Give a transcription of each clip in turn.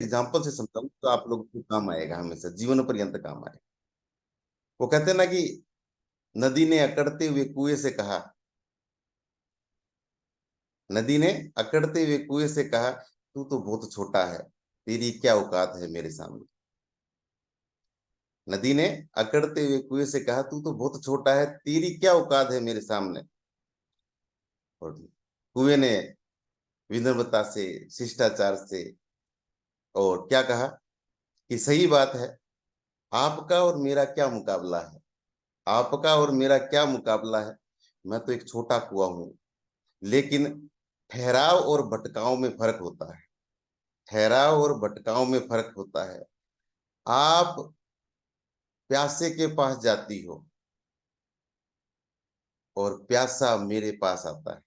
Example से समझाऊं तो आप लोगों को काम आएगा, हमेशा जीवन पर्यंत काम आएगा। वो कहते हैं ना कि नदी ने अकड़ते हुए कुएं से कहा, नदी ने अकड़ते हुए कुएं से कहा, तू तो बहुत छोटा है, तेरी क्या औकात है मेरे सामने। नदी ने अकड़ते हुए कुएं से कहा, तू तो बहुत छोटा है, तेरी क्या औकात है मेरे सामने। और कुएं ने विनम्रता से, शिष्टाचार से और क्या कहा कि सही बात है, आपका और मेरा क्या मुकाबला है, आपका और मेरा क्या मुकाबला है। मैं तो एक छोटा कुआं हूं, लेकिन ठहराव और भटकाव में फर्क होता है, ठहराव और भटकाव में फर्क होता है। आप प्यासे के पास जाती हो और प्यासा मेरे पास आता है,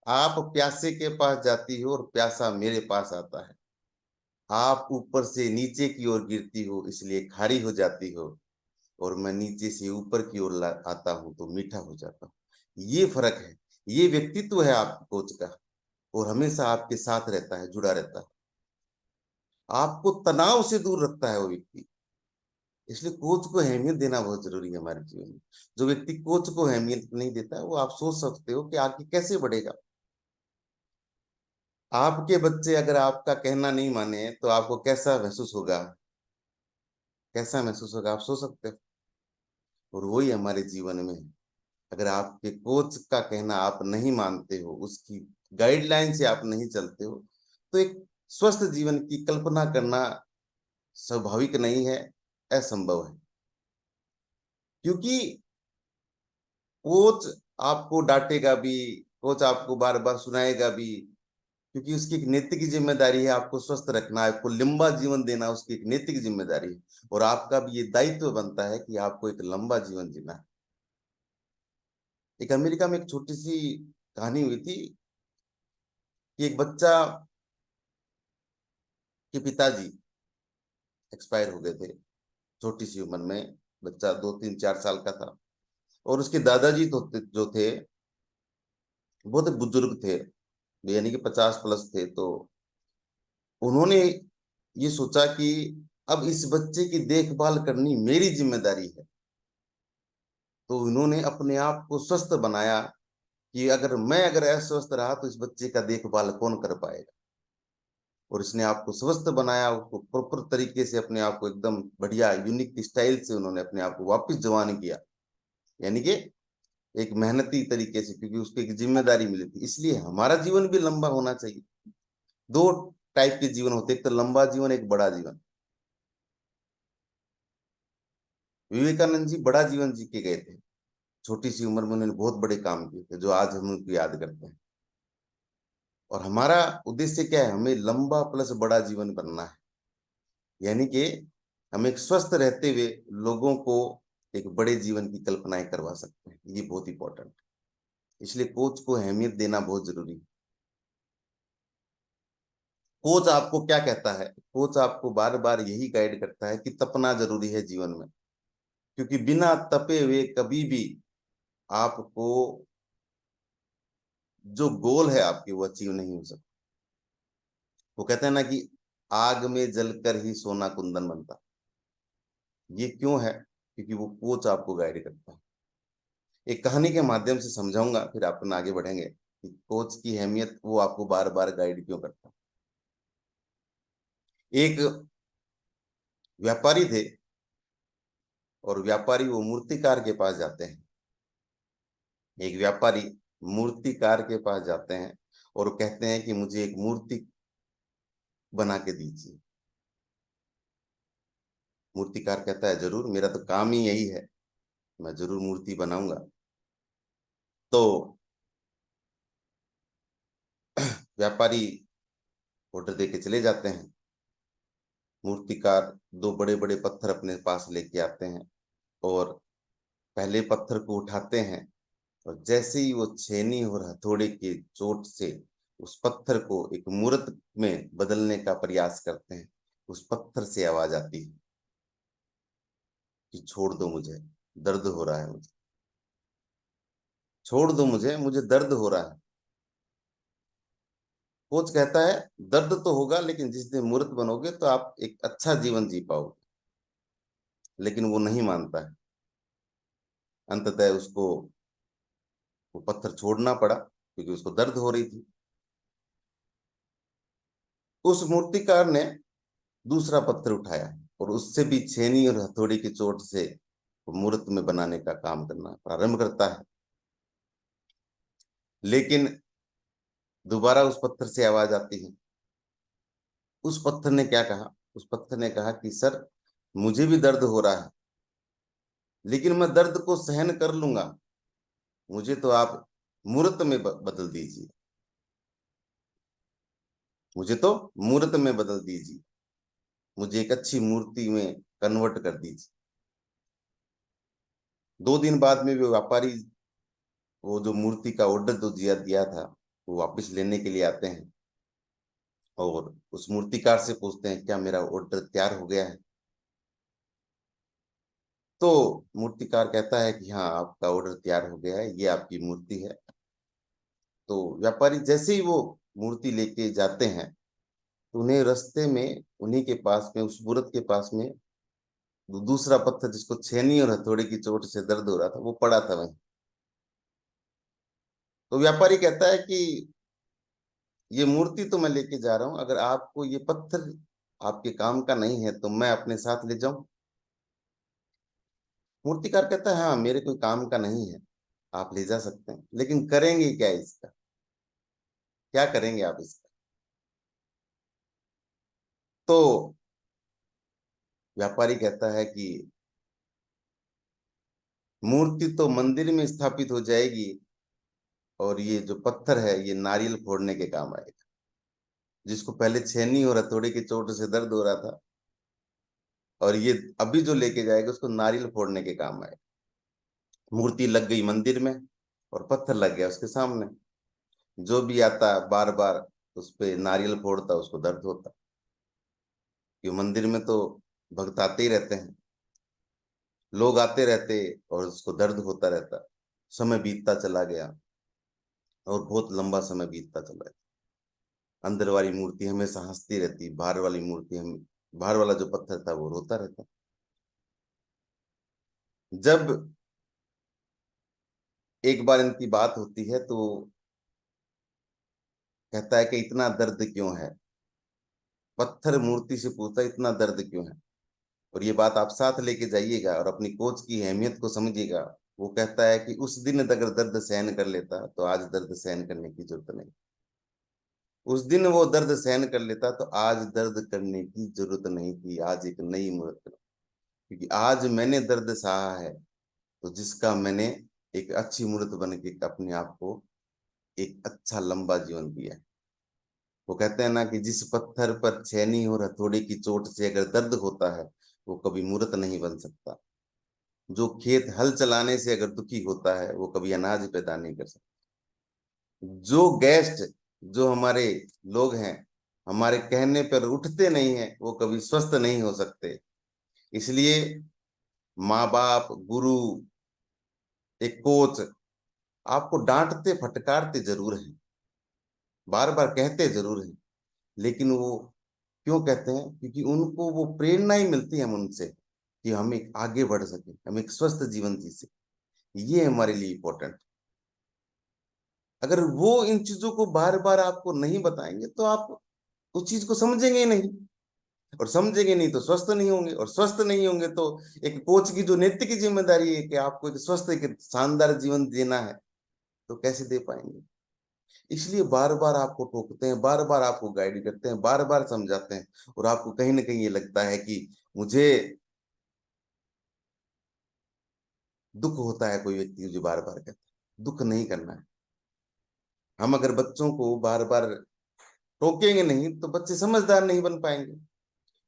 आप प्यासे के पास जाती हो और प्यासा मेरे पास आता है। आप ऊपर से नीचे की ओर गिरती हो इसलिए खारी हो जाती हो, और मैं नीचे से ऊपर की ओर आता हूं तो मीठा हो जाता हूँ। ये फर्क है, ये व्यक्तित्व है आपके कोच का, और हमेशा आपके साथ रहता है, जुड़ा रहता है, आपको तनाव से दूर रखता है वो व्यक्ति। इसलिए कोच को अहमियत देना बहुत जरूरी है हमारे जीवन में। जो व्यक्ति कोच को अहमियत नहीं देता है, वो आप सोच सकते हो कि आगे कैसे बढ़ेगा। आपके बच्चे अगर आपका कहना नहीं माने तो आपको कैसा महसूस होगा, कैसा महसूस होगा आप सोच सकते हो। और वही हमारे जीवन में है। अगर आपके कोच का कहना आप नहीं मानते हो, उसकी गाइडलाइन से आप नहीं चलते हो, तो एक स्वस्थ जीवन की कल्पना करना स्वाभाविक नहीं है, असंभव है। क्योंकि कोच आपको डांटेगा भी, कोच आपको बार बार सुनाएगा भी, क्योंकि उसकी एक नैतिक जिम्मेदारी है आपको स्वस्थ रखना है, आपको लंबा जीवन देना, उसकी एक नैतिक जिम्मेदारी है। और आपका भी ये दायित्व बनता है कि आपको एक लंबा जीवन जीना है। एक अमेरिका में एक छोटी सी कहानी हुई थी कि एक बच्चा के पिताजी एक्सपायर हो गए थे, छोटी सी उम्र में। बच्चा 2 3 4 साल का था, और उसके दादाजी तो जो थे बहुत बुजुर्ग थे, यानी कि 50 प्लस थे। तो उन्होंने ये सोचा कि अब इस बच्चे की देखभाल करनी मेरी जिम्मेदारी है। तो उन्होंने अपने आप को स्वस्थ बनाया कि अगर अस्वस्थ रहा तो इस बच्चे का देखभाल कौन कर पाएगा। और इसने आपको स्वस्थ बनाया, उसको प्रॉपर तरीके से अपने आप को एकदम बढ़िया यूनिक स्टाइल से उन्होंने अपने आप को वापस जवान किया, यानी कि एक मेहनती तरीके से, क्योंकि उसको एक जिम्मेदारी मिली थी। इसलिए हमारा जीवन भी लंबा होना चाहिए। दो टाइप के जीवन होते हैं, एक तो लंबा जीवन, एक बड़ा जीवन। विवेकानंद जी बड़ा जीवन जी के गए थे, छोटी सी उम्र में उन्होंने बहुत बड़े काम किए थे जो आज हम उनको याद करते हैं। और हमारा उद्देश्य क्या है, हमें लंबा प्लस बड़ा जीवन बनना है। यानी कि हम एक स्वस्थ रहते हुए लोगों को एक बड़े जीवन की कल्पनाएं करवा सकते हैं। ये बहुत इंपॉर्टेंट है। इसलिए कोच को अहमियत देना बहुत जरूरी है। कोच आपको क्या कहता है, कोच आपको बार बार यही गाइड करता है कि तपना जरूरी है जीवन में, क्योंकि बिना तपे हुए कभी भी आपको जो गोल है आपके वो अचीव नहीं हो सकता। वो कहते हैं ना कि आग में जलकर ही सोना कुंदन बनता। ये क्यों है, क्योंकि वो कोच आपको गाइड करता है। एक कहानी के माध्यम से समझाऊंगा, फिर अपन आगे बढ़ेंगे कि कोच की अहमियत वो आपको बार बार गाइड क्यों करता है। एक व्यापारी थे, और व्यापारी वो मूर्तिकार के पास जाते हैं। एक व्यापारी मूर्तिकार के पास जाते हैं और कहते हैं कि मुझे एक मूर्ति बना के दीजिए। मूर्तिकार कहता है जरूर, मेरा तो काम ही यही है, मैं जरूर मूर्ति बनाऊंगा। तो व्यापारी ऑर्डर दे के चले जाते हैं। मूर्तिकार दो बड़े बड़े पत्थर अपने पास लेके आते हैं, और पहले पत्थर को उठाते हैं, और जैसे ही वो छेनी और हथौड़े की चोट से उस पत्थर को एक मूर्त में बदलने का प्रयास करते हैं, उस पत्थर से आवाज आती है कि छोड़ दो मुझे, दर्द हो रहा है मुझे, छोड़ दो मुझे, मुझे दर्द हो रहा है। कोच कहता है दर्द तो होगा, लेकिन जिस दिन मूर्त बनोगे तो आप एक अच्छा जीवन जी पाओगे। लेकिन वो नहीं मानता है। अंततः उसको वो पत्थर छोड़ना पड़ा क्योंकि उसको दर्द हो रही थी। उस मूर्तिकार ने दूसरा पत्थर उठाया और उससे भी छेनी और हथौड़ी की चोट से वो मूर्त में बनाने का काम करना प्रारंभ करता है। लेकिन दोबारा उस पत्थर से आवाज आती है। उस पत्थर ने क्या कहा? उस पत्थर ने कहा कि सर, मुझे भी दर्द हो रहा है, लेकिन मैं दर्द को सहन कर लूंगा। मुझे तो आप मूर्त में बदल दीजिए। मुझे तो मूर्त में बदल दीजिए। मुझे एक अच्छी मूर्ति में कन्वर्ट कर दीजिए। 2 दिन बाद में वो व्यापारी वो जो मूर्ति का ऑर्डर जो दिया दिया था वो वापस लेने के लिए आते हैं और उस मूर्तिकार से पूछते हैं क्या मेरा ऑर्डर तैयार हो गया है? तो मूर्तिकार कहता है कि हाँ, आपका ऑर्डर तैयार हो गया है, ये आपकी मूर्ति है। तो व्यापारी जैसे ही वो मूर्ति लेके जाते हैं तो उन्हें रास्ते में उन्हीं के पास में उस मूर्त के पास में दूसरा पत्थर जिसको छेनी और हथौड़े की चोट से दर्द हो रहा था वो पड़ा था वहीं। तो व्यापारी कहता है कि ये मूर्ति तो मैं लेके जा रहा हूं, अगर आपको ये पत्थर आपके काम का नहीं है तो मैं अपने साथ ले जाऊं? मूर्तिकार कहता है हाँ, मेरे कोई काम का नहीं है, आप ले जा सकते हैं, लेकिन करेंगे क्या इसका? क्या करेंगे आप इसका? तो व्यापारी कहता है कि मूर्ति तो मंदिर में स्थापित हो जाएगी और ये जो पत्थर है ये नारियल फोड़ने के काम आएगा। जिसको पहले छेनी और हथौड़े की चोट से दर्द हो रहा था, और ये अभी जो लेके जाएगा उसको नारियल फोड़ने के काम आएगा। मूर्ति लग गई मंदिर में और पत्थर लग गया उसके सामने। जो भी आता बार बार उस पे नारियल फोड़ता, उसको दर्द होता। क्यों? मंदिर में तो भक्त आते ही रहते हैं, लोग आते रहते और उसको दर्द होता रहता। समय बीतता चला गया और बहुत लंबा समय बीतता चला गया। अंदर वाली मूर्ति हमेशा हंसती रहती, बाहर वाली मूर्ति हम बाहर वाला जो पत्थर था वो रोता रहता। जब एक बार इनकी बात होती है तो कहता है कि इतना दर्द क्यों है? पत्थर मूर्ति से पूछता है इतना दर्द क्यों है? और ये बात आप साथ लेके जाइएगा और अपनी कोच की अहमियत को समझिएगा। वो कहता है कि उस दिन अगर दर्द सहन कर लेता तो आज दर्द सहन करने की जरूरत नहीं। उस दिन वो दर्द सहन कर लेता तो आज दर्द करने की जरूरत नहीं थी। आज एक नई मूर्त, क्योंकि आज मैंने दर्द सहा है तो जिसका मैंने एक अच्छी मूर्त बन के अपने आप को एक अच्छा लंबा जीवन दिया है। वो कहते हैं ना कि जिस पत्थर पर छेनी और हथौड़े की चोट से अगर दर्द होता है वो कभी मूर्त नहीं बन सकता। जो खेत हल चलाने से अगर दुखी होता है वो कभी अनाज पैदा नहीं कर सकता। जो गेस्ट, जो हमारे लोग हैं, हमारे कहने पर उठते नहीं हैं वो कभी स्वस्थ नहीं हो सकते। इसलिए माँ बाप, गुरु, एक कोच आपको डांटते फटकारते जरूर हैं, बार बार कहते जरूर हैं, लेकिन वो क्यों कहते हैं? क्योंकि उनको वो प्रेरणा ही मिलती है हम उनसे कि हम एक आगे बढ़ सके, हम एक स्वस्थ जीवन जी सके। ये हमारे लिए इम्पोर्टेंट। अगर वो इन चीजों को बार बार आपको नहीं बताएंगे तो आप उस चीज को समझेंगे ही नहीं, और समझेंगे नहीं तो स्वस्थ नहीं होंगे, और स्वस्थ नहीं होंगे तो एक कोच की जो नैतिक जिम्मेदारी है कि आपको एक स्वस्थ, एक शानदार जीवन देना है, तो कैसे दे पाएंगे? इसलिए बार बार आपको टोकते हैं, बार बार आपको गाइड करते हैं, बार बार समझाते हैं, और आपको कहीं ना कहीं ये लगता है कि मुझे दुख होता है कोई व्यक्ति जो बार बार कहता है। दुख नहीं करना है। हम अगर बच्चों को बार बार टोकेंगे नहीं तो बच्चे समझदार नहीं बन पाएंगे,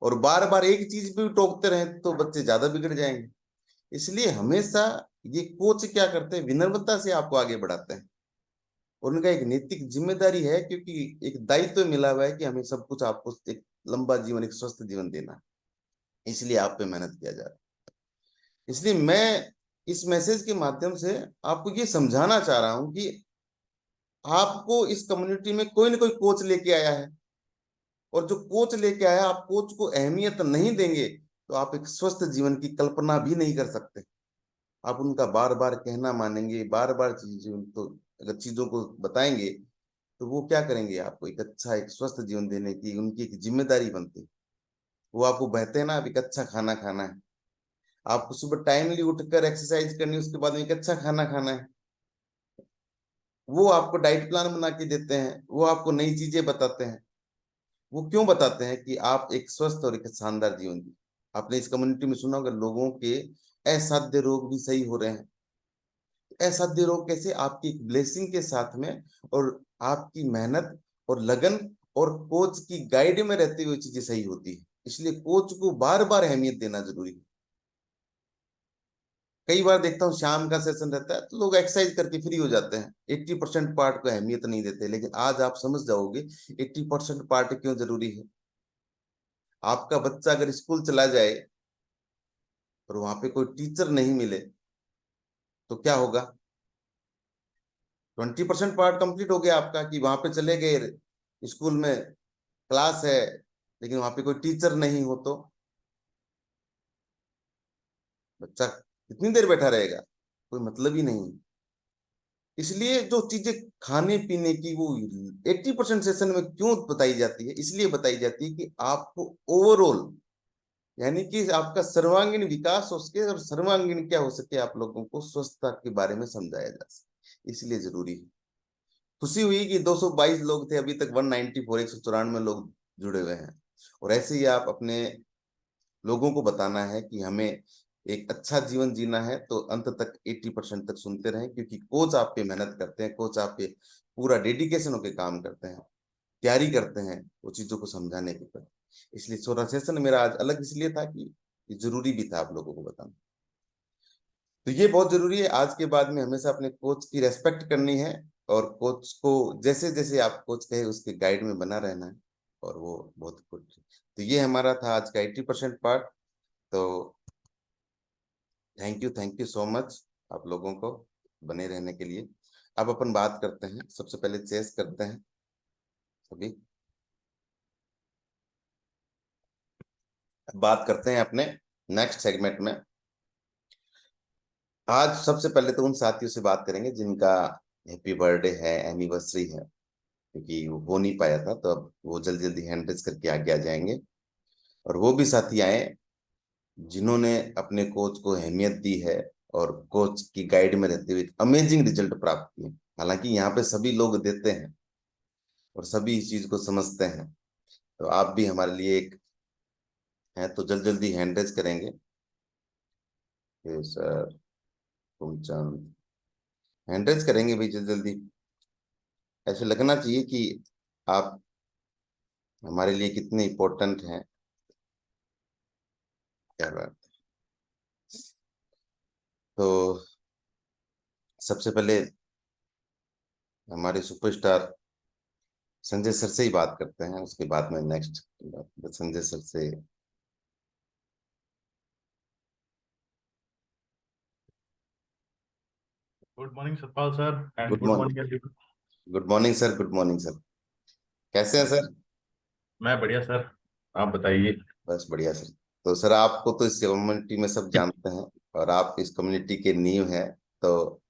और बार बार एक चीज पे भी टोकते रहे तो बच्चे ज्यादा बिगड़ जाएंगे। इसलिए हमेशा ये कोच क्या करते हैं, विनम्रता से आपको आगे बढ़ाते हैं, और उनका एक नैतिक जिम्मेदारी है, क्योंकि एक दायित्व मिला हुआ है कि हमें सब कुछ आपको एक लंबा जीवन, एक स्वस्थ जीवन देना है। इसलिए आप पे मेहनत किया जा रहा है। इसलिए मैं इस मैसेज के माध्यम से आपको ये समझाना चाह रहा हूं कि आपको इस कम्युनिटी में कोई ना कोई कोच लेके आया है, और जो कोच लेके आया, आप कोच को अहमियत नहीं देंगे तो आप एक स्वस्थ जीवन की कल्पना भी नहीं कर सकते। आप उनका बार बार कहना मानेंगे, बार बार चीजों तो अगर चीजों को बताएंगे तो वो क्या करेंगे, आपको एक अच्छा एक स्वस्थ जीवन देने की उनकी एक जिम्मेदारी बनती है। वो आपको बहते हैं ना, अब एक अच्छा खाना खाना है, आपको सुबह टाइमली उठकर एक्सरसाइज करनी है, उसके बाद में एक अच्छा खाना खाना है, वो आपको डाइट प्लान बना के देते हैं, वो आपको नई चीजें बताते हैं। वो क्यों बताते हैं कि आप एक स्वस्थ और एक शानदार जीवन जी। आपने इस कम्युनिटी में सुना होगा लोगों के असाध्य रोग भी सही हो रहे हैं। असाध्य रोग कैसे, आपकी एक ब्लेसिंग के साथ में, और आपकी मेहनत और लगन और कोच की गाइड में रहते हुए चीजें सही होती है। इसलिए कोच को बार बार अहमियत देना जरूरी है। कई बार देखता हूँ शाम का सेशन रहता है तो लोग एक्सरसाइज करके फ्री हो जाते हैं, 80% पार्ट को अहमियत नहीं देते। लेकिन आज आप समझ जाओगे 80% पार्ट क्यों जरूरी है। आपका बच्चा अगर स्कूल चला जाए और वहां पे कोई टीचर नहीं मिले तो क्या होगा। 20% पार्ट कंप्लीट हो गया आपका, कि वहां पे चले गए स्कूल में, क्लास है, लेकिन वहां पे कोई टीचर नहीं हो तो बच्चा कितनी देर बैठा रहेगा, कोई मतलब ही नहीं। इसलिए जो चीजें खाने पीने की वो 80% सेशन में क्यों बताई जाती है, इसलिए बताई जाती है कि आपको ओवरऑल, यानी कि आपका सर्वांगीण विकास हो सके, और सर्वांगीण क्या हो सके, आप लोगों को स्वच्छता के बारे में समझाया जा सके, इसलिए जरूरी है। खुशी हुई कि 222 लोग थे, अभी तक 194 194 लोग जुड़े हुए हैं। और ऐसे ही आप अपने लोगों को बताना है कि हमें एक अच्छा जीवन जीना है, तो अंत तक 80% तक सुनते रहें, क्योंकि कोच आप पे मेहनत करते हैं, कोच आप पे पूरा डेडिकेशन होकर काम करते हैं, तैयारी करते हैं वो चीजों को समझाने के प्रति। इसलिए सोलर सेशन मेरा आज अलग इसलिए था कि ये जरूरी भी था आप लोगों को बताना। तो ये बहुत जरूरी है, आज के बाद में हमेशा अपने कोच की रेस्पेक्ट करनी है, और कोच को जैसे जैसे आप कोच कहे उसके गाइड में बना रहना है, और वो बहुत गुड। तो ये हमारा था आज का 80% पार्ट। तो थैंक यू सो मच आप लोगों को बने रहने के लिए। अब अपन बात करते हैं, सबसे पहले चेस करते हैं सभी। बात करते हैं अपने नेक्स्ट सेगमेंट में। आज सबसे पहले तो उन साथियों से बात करेंगे जिनका हैप्पी बर्थडे है, एनिवर्सरी है, क्योंकि वो हो नहीं पाया था, तो अब वो जल्दी जल्दी हैंड रेज करके आगे आ जाएंगे। और वो भी साथी आए जिन्होंने अपने कोच को अहमियत दी है, और कोच की गाइड में रहते हुए अमेजिंग रिजल्ट प्राप्त किए। हालांकि यहाँ पे सभी लोग देते हैं और सभी इस चीज को समझते हैं, तो आप भी हमारे लिए एक हैं, तो जल्दी जल्दी हैंड रेज करेंगे कि सर तुमचंद, हैंड रेज करेंगे भाई जल्दी जल्दी। ऐसे लगना चाहिए कि आप हमारे लिए कितने इम्पोर्टेंट हैं। क्या बात। तो सबसे पहले हमारे सुपरस्टार संजय सर से ही बात करते हैं, उसके बाद में नेक्स्ट संजय सर से। Good morning Satpal sir and good good morning. Morning everyone. Good morning sir, good morning sir. कैसे हैं सर? मैं बढ़िया सर, आप बताइए। बस बढ़िया सर। तो सर आपको तो इस कम्युनिटी में सब जानते हैं, और आप इस कम्युनिटी के नींव हैं, तो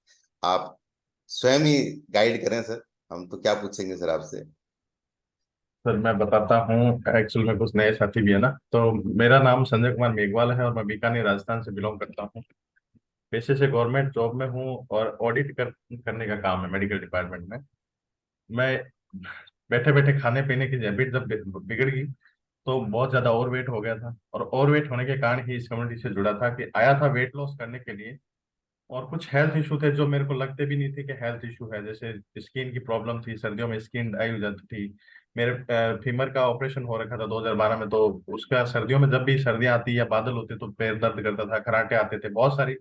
आप स्वयं ही गाइड करें सर। हम तो क्या पूछेंगे सर आपसे। सर मैं बताता हूँ, एक्चुअल में कुछ नए साथी भी है ना, तो मेरा नाम संजय कुमार मेघवाल है और मैं बीकानेर राजस्थान से बिलोंग करता हूँ। पेशे से गवर्नमेंट जॉब में हूँ और ऑडिट करने का काम है मेडिकल डिपार्टमेंट में। मैं बैठे बैठे खाने पीने की हैबिट जब बिगड़ गई तो बहुत ज्यादा ओवरवेट हो गया था, और ओवरवेट होने के कारण ही इस कम्युनिटी से जुड़ा था कि आया था वेट लॉस करने के लिए। और कुछ हेल्थ इशू थे जो मेरे को लगते भी नहीं थे कि हेल्थ इशू है, जैसे स्किन की प्रॉब्लम थी, सर्दियों में स्किन ड्राई हो जाती थी। मेरे फीमर का ऑपरेशन हो रखा था 2012 में, तो उसका सर्दियों में जब भी सर्दियां आती या बादल होते तो पैर दर्द करता था, खराटे आते थे, बहुत सारी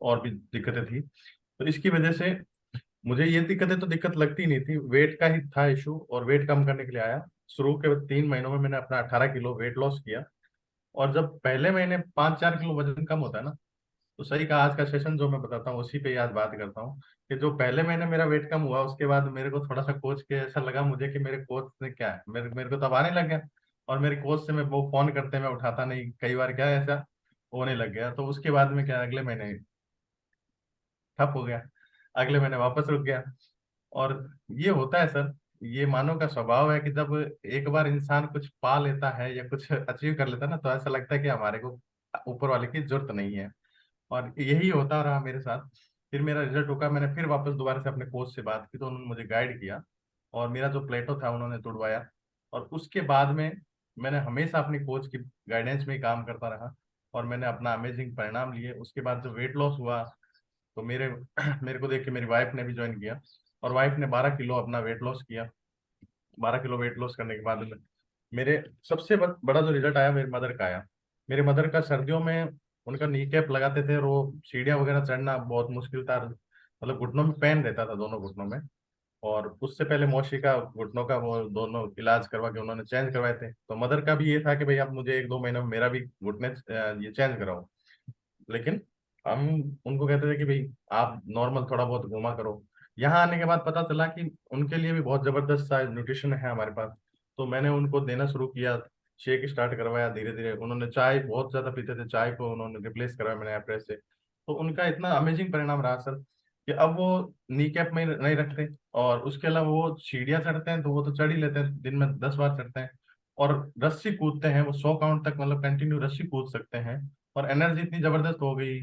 और भी दिक्कतें थी। तो इसकी वजह से मुझे ये दिक्कतें तो दिक्कत लगती नहीं थी, वेट का ही था इशू, और वेट कम करने के लिए आया। शुरू के 3 महीनों में मैंने अपना 18 किलो वेट लॉस किया। और जब पहले महीने 5-4 किलो वजन कम होता है ना, तो सही कहा, आज का सेशन जो मैं बताता हूँ उसी पे ही आज बात करता हूँ कि जो पहले महीने मेरा वेट कम हुआ, उसके बाद मेरे को थोड़ा सा कोच के ऐसा लगा मुझे कि मेरे कोच ने क्या है, मेरे मेरे को तब आने लग गया। और मेरे कोच से मैं वो फोन करते मैं उठाता नहीं, कई बार क्या है ऐसा होने लग गया। तो उसके बाद में क्या, अगले महीने ठप हो गया, अगले महीने वापस रुक गया। और ये होता है सर, ये मानव का स्वभाव है कि जब एक बार इंसान कुछ पा लेता है या कुछ अचीव कर लेता है ना, तो ऐसा लगता है कि हमारे को ऊपर वाले की जरूरत नहीं है। और यही होता रहा मेरे साथ। फिर मेरा रिजल्ट रुका, मैंने फिर वापस दोबारा से अपने कोच से बात की, तो उन्होंने मुझे गाइड किया और मेरा जो प्लेटो था उन्होंने तुड़वाया। और उसके बाद में मैंने हमेशा अपनी कोच की गाइडेंस में ही काम करता रहा और मैंने अपना अमेजिंग परिणाम लिए। उसके बाद जो वेट लॉस हुआ, तो मेरे मेरे को देख के मेरी वाइफ ने भी ज्वाइन किया और वाइफ ने 12 किलो अपना वेट लॉस किया। 12 किलो वेट लॉस करने के बाद में मेरे सबसे बड़ा जो रिजल्ट आया मेरे मदर का आया। मेरे मदर का सर्दियों में उनका नी कैप लगाते थे और वो सीढ़ियाँ वगैरह चढ़ना बहुत मुश्किल था, मतलब घुटनों में पेन रहता था, दोनों घुटनों में। और उससे पहले मौसी का घुटनों का वो दोनों इलाज करवा के उन्होंने चेंज करवाए थे। तो मदर का भी ये था कि भाई अब मुझे 1-2 महीने में मेरा भी घुटने ये चेंज कराओ। लेकिन हम उनको कहते थे कि भाई आप नॉर्मल थोड़ा बहुत घूमा करो। यहाँ आने के बाद पता चला कि उनके लिए भी बहुत जबरदस्त सा न्यूट्रिशन है हमारे पास। तो मैंने उनको देना शुरू किया, शेक स्टार्ट करवाया धीरे धीरे। उन्होंने चाय बहुत ज्यादा पीते थे, चाय को उन्होंने रिप्लेस करवाया मैंने एप्रेस से। तो उनका इतना अमेजिंग परिणाम रहा सर कि अब वो नी कैप में नहीं रखते। और उसके अलावा वो सीढ़ियाँ चढ़ते हैं तो वो तो चढ़ ही लेते हैं, दिन में 10 बार चढ़ते हैं। और रस्सी कूदते हैं वो 100 काउंट तक, मतलब कंटिन्यू रस्सी कूद सकते हैं। और एनर्जी इतनी जबरदस्त हो गई,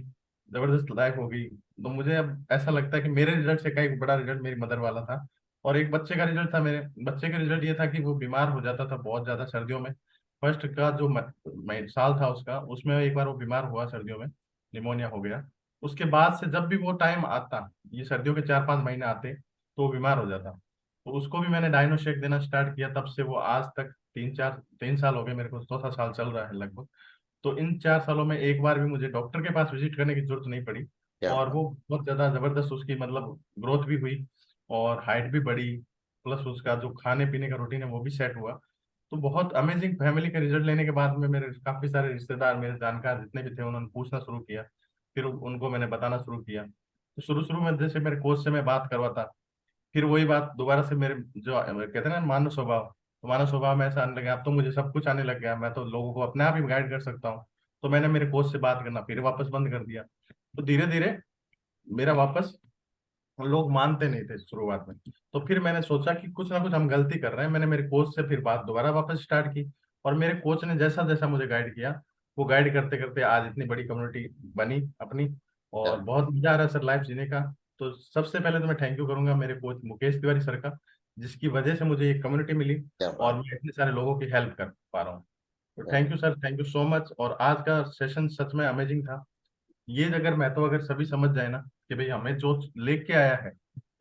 जबरदस्त लाइफ हो गई। तो मुझे अब ऐसा लगता है कि मेरे रिजल्ट से कई बड़ा रिजल्ट मेरी मदर वाला था। और एक बच्चे का रिजल्ट था, मेरे बच्चे का रिजल्ट ये था कि वो बीमार हो जाता था बहुत ज्यादा सर्दियों में। फर्स्ट का जो साल था उसका, उसमें एक बार वो बीमार हुआ सर्दियों में, निमोनिया हो गया। उसके बाद से जब भी वो टाइम आता, ये सर्दियों के 4-5 महीने आते, तो वो बीमार हो जाता। तो उसको भी मैंने डायनोशेक देना स्टार्ट किया, तब से वो आज तक 3 साल हो गए मेरे को, चौथा साल चल रहा है लगभग। तो इन 4 सालों में एक बार भी मुझे डॉक्टर के पास विजिट करने की जरूरत नहीं पड़ी। क्या और बात। वो बहुत ज्यादा जबरदस्त उसकी मतलब ग्रोथ भी हुई और हाइट भी बढ़ी, प्लस उसका जो खाने पीने का रूटीन है वो भी सेट हुआ। तो बहुत अमेजिंग फैमिली का रिजल्ट लेने के बाद में मेरे काफी सारे रिश्तेदार, मेरे जानकार जितने भी थे, उन्होंने पूछना शुरू किया। फिर उनको मैंने बताना शुरू किया। तो शुरू शुरू में जैसे मेरे कोच से मैं बात करवाता, फिर वही बात दोबारा से मेरे जो कहते हैं ना मानव स्वभाव, तो मानव स्वभाव में ऐसा आने लगा, अब तो मुझे सब कुछ आने लग गया, मैं तो लोगों को अपने आप ही गाइड कर सकता हूँ। तो मैंने मेरे कोच से बात करना फिर वापस बंद कर दिया। तो धीरे धीरे मेरा वापस, लोग मानते नहीं थे शुरुआत में। तो फिर मैंने सोचा कि कुछ ना कुछ हम गलती कर रहे हैं। मैंने मेरे कोच से फिर बात दोबारा वापस स्टार्ट की और मेरे कोच ने जैसा जैसा मुझे गाइड किया, वो गाइड करते करते आज इतनी बड़ी कम्युनिटी बनी अपनी। क्या और बहुत मजा आ रहा है सर लाइफ जीने का। तो सबसे पहले तो मैं थैंक यू करूंगा मेरे कोच मुकेश तिवारी सर का, जिसकी वजह से मुझे ये कम्युनिटी मिली क्या और बात। मैं इतने सारे लोगों की हेल्प कर पा रहा हूँ। तो क्या थैंक बात। You sir, thank you so much. और आज का सेशन सच में अमेजिंग था। ये अगर मैं तो अगर सभी समझ जाए ना कि भाई हमें जो लेके आया है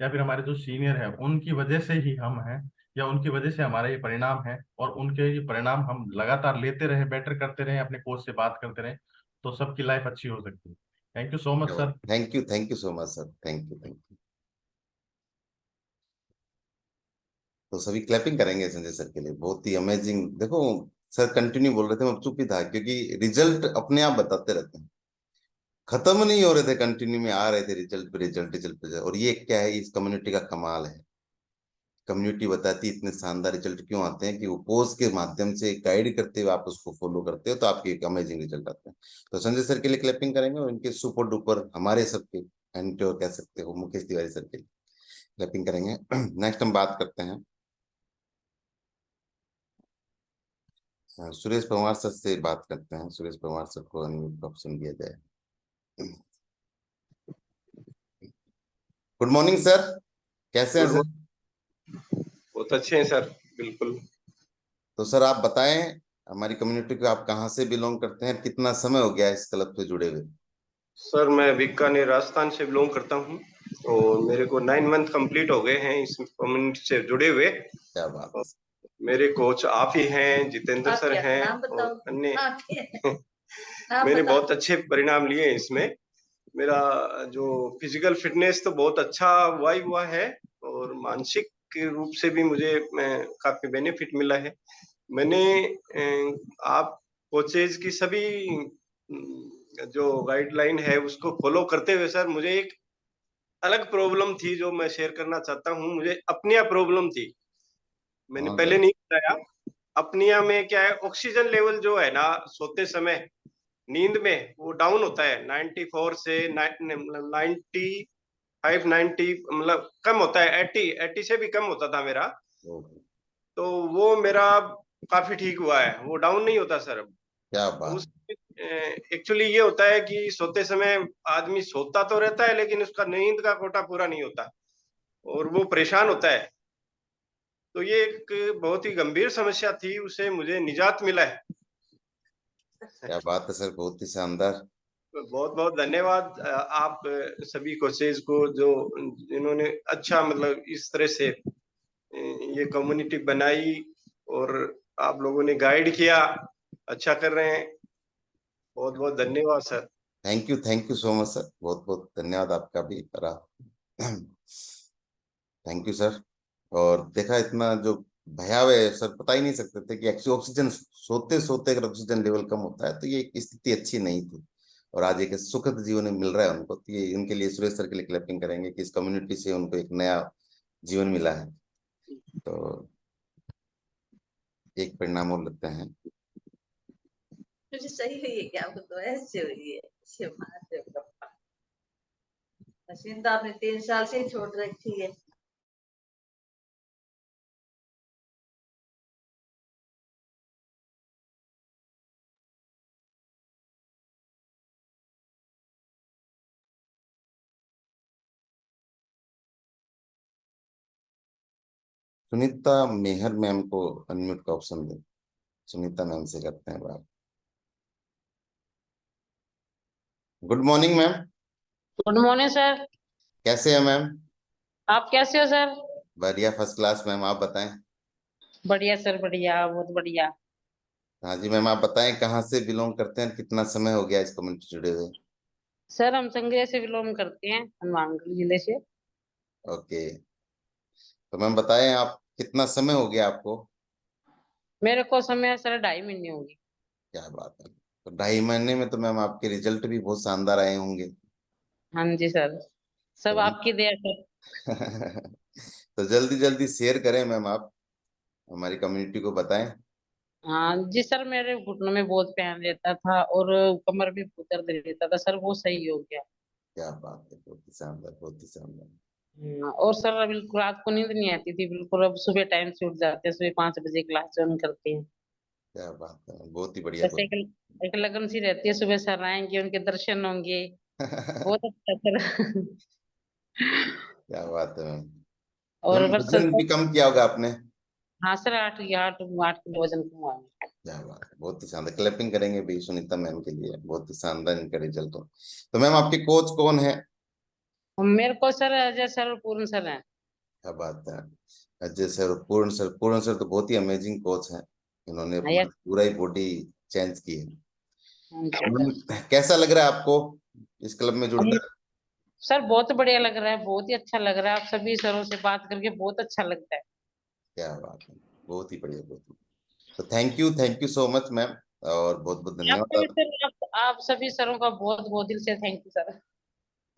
या फिर हमारे जो सीनियर है उनकी वजह से ही हम हैं, या उनकी वजह से हमारा ये परिणाम है, और उनके ये परिणाम हम लगातार लेते रहे, बेटर करते रहे, अपने कोच से बात करते रहे, तो सबकी लाइफ अच्छी हो सकती है। Thank you so much sir. Thank you so much sir, thank you, thank you. तो सभी क्लैपिंग करेंगे संजय सर के लिए, बहुत ही अमेजिंग। देखो सर कंटिन्यू बोल रहे थे, मैं चुप ही था क्योंकि रिजल्ट अपने आप बताते रहते हैं, खत्म नहीं हो रहे थे, कंटिन्यू में आ रहे थे रिजल्ट पे रिजल्ट, रिजल्ट पे रिजल्ट। और ये क्या है, इस कम्युनिटी का कमाल है। कम्युनिटी बताती है इतने शानदार रिजल्ट क्यों आते हैं कि वो पोस्ट के माध्यम से गाइड करते हुए आप उसको फॉलो करते हो, तो आपके एक अमेजिंग रिजल्ट आते हैं। तो संजय सर के लिए क्लैपिंग करेंगे और इनके सुपर डुपर हमारे सबके एंटोर कह सकते हो मुकेश तिवारी सर के लिए क्लैपिंग करेंगे। नेक्स्ट हम बात करते हैं, सुरेश पवार सर से बात करते हैं। सुरेश पवार सर को अनम्यूट ऑप्शन दिया जाए। गुड मॉर्निंग सर, कैसे हैं गुड सर? मॉर्निंग। बहुत अच्छे हैं सर, बिल्कुल। तो सर आप बताएं, हमारी कम्युनिटी को आप कहाँ से बिलोंग करते हैं, कितना समय हो गया है इस क्लब से जुड़े हुए? सर मैं बीकानेर राजस्थान से बिलोंग करता हूँ और मेरे को 9 मंथ कंप्लीट हो गए हैं इस कम्युनिटी से जुड़े हुए। क्या बात है और सर। मेरे कोच आप ही हैं, जितेंद्र सर हैं और अन्य। मैंने बहुत अच्छे परिणाम लिए हैं इसमें। मेरा जो फिजिकल फिटनेस तो बहुत अच्छा हुआ है और मानसिक के रूप से भी मुझे काफी बेनिफिट मिला है। मैंने आप कोचेज की सभी जो गाइडलाइन है उसको फॉलो करते हुए सर मुझे एक अलग प्रॉब्लम थी जो मैं शेयर करना चाहता हूँ। मुझे अपनिया प्रॉब्लम थी, मैंने हाँ पहले सर। नहीं बताया। अपनिया में क्या है, ऑक्सीजन लेवल जो है ना सोते समय नींद में वो डाउन होता है 94 से 95 90, मतलब कम होता है, 80 से भी कम होता था मेरा। ओके, तो वो मेरा काफी ठीक हुआ है, वो डाउन नहीं होता सर अब। क्या तो बात। उस एक्चुअली ये होता है कि सोते समय आदमी सोता तो रहता है लेकिन उसका नींद का कोटा पूरा नहीं होता और वो परेशान होता है। तो ये एक बहुत ही गंभीर समस्या थी, उसे मुझे निजात मिला है। क्या बात है सर, बहुत ही शानदार। बहुत बहुत धन्यवाद आप सभी कोचेज को जो इन्होंने अच्छा मतलब इस तरह से ये कम्युनिटी बनाई और आप लोगों ने गाइड किया, अच्छा कर रहे हैं। बहुत बहुत धन्यवाद sir. Thank you so much sir, बहुत बहुत धन्यवाद आपका भी रहा। Thank you sir. और देखा इतना जो भयावह है सर, बता ही नहीं सकते थे कि एक्चुअली ऑक्सीजन सोते सोते अगर ऑक्सीजन लेवल कम होता है तो ये एक स्थिति अच्छी नहीं थी। और आज एक सुखद जीवन मिल रहा है उनको, तो ये इनके लिए सुरेश सर के लिए क्लैपिंग करेंगे कि इस कम्युनिटी से उनको एक नया जीवन मिला है। तो एक परिणाम और लेते हैं। मुझे सही हुई है क्या? आपको तो ऐसे हुई है? शिव महादेव कृपा। मशीन तो आपने 3 साल से ही छोड़ रखी है। सुनीता मेहर मैम को अनम्यूट का ऑप्शन दे। सुनीता मैम से करते हैं बात। Good morning ma'am. Good morning sir. कैसे हैं मैम? आप कैसे हो सर? बढ़िया, फर्स्ट क्लास मैम, आप बताएं। बढ़िया सर, बढ़िया, बहुत बढ़िया। हाँ जी मैम, आप बताएं कहाँ से बिलोंग करते हैं, कितना समय हो गया इस कम्युनिटी से जुड़े हुए? सर हम संग्रह से बिलोंग करते हैं, हनुमानगढ़ जिले से। ओके, तो मैम बताएं आप कितना समय हो गया आपको? मेरे को समय सर 2.5 महीने होंगे। क्या बात है, तो 2.5 महीने में तो मैम आपके रिजल्ट भी बहुत शानदार आए होंगे। हाँ जी सर, सब तो आपकी दया सर। तो जल्दी जल्दी शेयर करें मैम, आप हमारी कम्युनिटी को बताएं। हाँ जी सर, मेरे घुटनों में बहुत पेन रहता था और कमर भी बहुत दर्द रहता था सर, वो सही हो गया। क्या बात है, बहुत ही शानदार, बहुत ही शानदार। और सर बिल्कुल रात को नींद नहीं आती थी बिल्कुल, अब सुबह टाइम से उठ जाते हैं, सुबह 5 बजे क्लास ज्वाइन करते हैं। क्या बात है, बहुत ही बढ़िया, जैसे एक लगन सी रहती है, सुबह सर आएंगे, उनके दर्शन होंगे। बहुत अच्छा सर। क्या बात है मैम। तो और मैम बस वजन भी कम किया होगा आपने? हाँ सर, 8 किलो वजन कम हुआ है। क्या बात है, बहुत ही शानदार, क्लैपिंग करेंगे भी सुनीता मैम के लिए, बहुत ही शानदार इनका रिजल्ट हो। तो मैम आपके कोच कौन है? मेरे को सर अजय सर और पूर्ण सर हैं। क्या बात है, अजय सर, पूर्ण सर। पूर्ण सर तो बहुत ही अमेजिंग कोच है, इन्होंने हाँ अपना यस। पूरा ही बॉडी चेंज की है। हाँ जी तो सर। मैम कैसा लग रहा है आपको इस क्लब में हम जुड़कर? सर बहुत बढ़िया लग रहा है, बहुत ही अच्छा लग रहा है, आप सभी सरों से बात करके बहुत अच्छा लगता है। क्या बात है, बहुत ही बढ़िया, बहुत ही। तो thank you so much ma'am, और बहुत बहुत आपका भी धन्यवाद। सर, आप सभी सरों का बहुत बहुत दिल से thank you sir.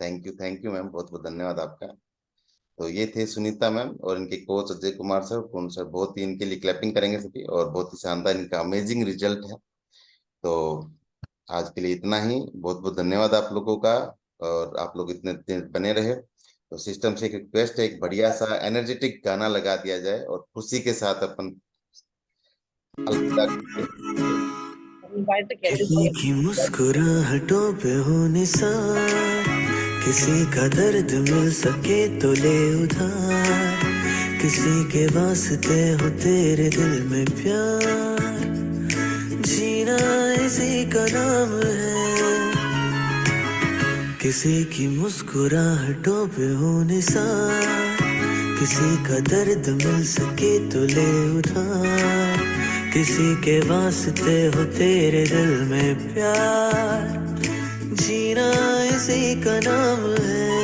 Thank you ma'am, बहुत बहुत धन्यवाद आपका। तो ये थे सुनीता मैम और इनके कोच अजय कुमार सर, पूर्ण सर, बहुत ही इनके लिए क्लैपिंग करेंगे सभी, और बहुत ही शानदार इनका अमेजिंग रिजल्ट है। तो आज के लिए इतना ही, बहुत बहुत धन्यवाद आप लोगों का, और आप लोग इतने दिन बने रहे। तो सिस्टम से एक रिक्वेस्ट है, एक बढ़िया सा एनर्जेटिक गाना लगा दिया जाए और खुशी के साथ अपन अलविदा करेंगे। बाय तो किसी की मुस्कुराहटों पे हो निसार, किसी का दर्द मिल सके तो ले उधार, किसी के वास्ते हो तेरे दिल में प्यार, जीना इसी का नाम है। किसी की मुस्कुराहटों पे हो निसार, किसी का दर्द मिल सके तो ले उधार, किसी के वास्ते हो तेरे दिल में प्यार, जीना इसी का नाम है।